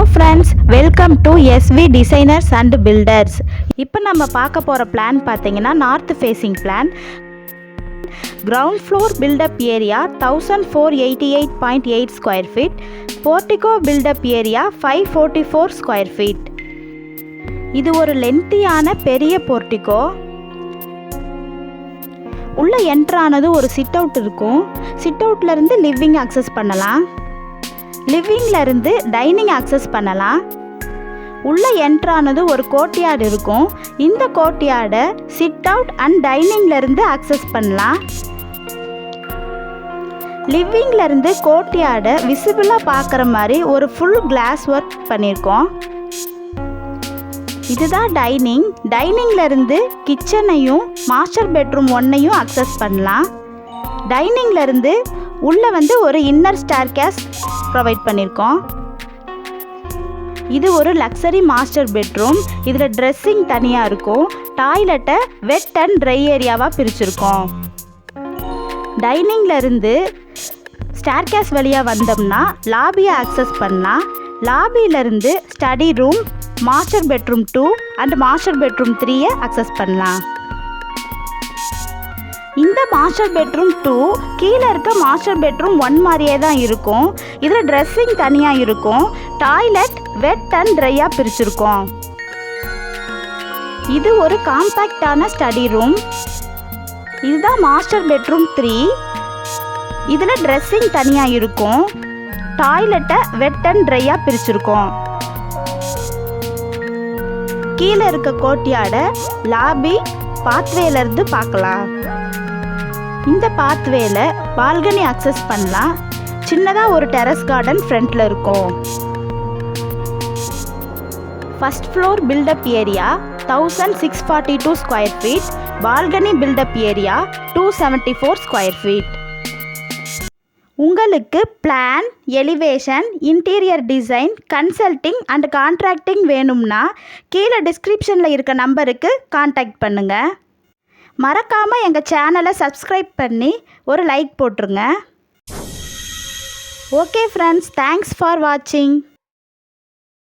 friends, welcome to YESWE designers and builders. இப்போ நம்ம பார்க்க போற பிளான் பாத்தீங்கன்னா north facing plan. Ground floor build up area 1488.8 square feet. Portico build up area 544 square feet. இது ஒரு லென்த்தியான பெரிய போர்டிகோ. உள்ள என்டர் ஆனது ஒரு சிட் அவுட் இருக்கும். சிட் அவுட்ல இருந்து லிவிங் அக்சஸ் பண்ணலாம். லிவிங்ல இருந்து டைனிங் அக்சஸ் பண்ணலாம். உள்ள என்டர் ஆனது ஒரு கோர்ட்யார்டு இருக்கும். இந்த கோர்ட்யார்டை சிட் அவுட் அண்ட் டைனிங்ல இருந்து அக்சஸ் பண்ணலாம். லிவிங்ல இருந்து கோர்ட்யார்டை விசிபிளா பார்க்குற மாதிரி ஒரு ஃபுல் கிளாஸ் ஒர்க் பண்ணியிருக்கோம். இதுதான் டைனிங். டைனிங்ல இருந்து கிச்சனையும் மாஸ்டர் பெட்ரூம் ஒன்னையும் அக்சஸ் பண்ணலாம். டைனிங்ல இருந்து உள்ள ஒரு இன்னர் ஸ்டேர்கேஸ் ப்ரொவைட் பண்ணியிருக்கோம். இது ஒரு லக்ஸரி மாஸ்டர் பெட்ரூம். இதில் ட்ரெஸ்ஸிங் தனியாக இருக்கும். டாய்லெட்டை வெட் அண்ட் ட்ரை ஏரியாவாக பிரிச்சிருக்கோம். டைனிங்ல இருந்து ஸ்டேர்கேஸ் வழியாக வந்தோம்னா லாபியை அக்சஸ் பண்ணலாம். லாபியிலிருந்து study room, master bedroom 2 and master bedroom 3 access பண்ணலாம். இந்த மாஸ்டர் பெட்ரூம் 2 கீழே இருக்க மாஸ்டர் பெட்ரூம் 1 மாதிரியே தான் இருக்கும். இதில் ட்ரெஸ்ஸிங் தனியாக இருக்கும். டாய்லெட் வெட் அண்ட் ட்ரையாக பிரிச்சிருக்கோம். இது ஒரு காம்பேக்டான ஸ்டடி ரூம். இதுதான் மாஸ்டர் பெட்ரூம் 3. இதில் ட்ரெஸ்ஸிங் தனியாக இருக்கும். டாய்லெட்டை வெட் அண்ட் ட்ரையாக பிரிச்சிருக்கோம். கீழே இருக்க கோர்ட்யார்டை லாபி பாத்வேலேருந்து பார்க்கலாம். இந்த பாத்வேல பால்கனி அக்சஸ் பண்ணலாம். சின்னதாக ஒரு டெரஸ் கார்டன் ஃப்ரண்ட்டில் இருக்கும். First floor built up area 1642 square feet. Balcony built up area 274 square feet. உங்களுக்கு plan, elevation, interior design, consulting and contracting வேணும்னா கீழே டிஸ்கிரிப்ஷனில் இருக்க நம்பருக்கு கான்டாக்ட் பண்ணுங்கள். மறக்காமல் எங்கள் சேனலை சப்ஸ்கிரைப் பண்ணி ஒரு லைக் போட்டுருங்க. ஓகே ஃப்ரெண்ட்ஸ், தேங்க்ஸ் ஃபார் வாட்சிங்.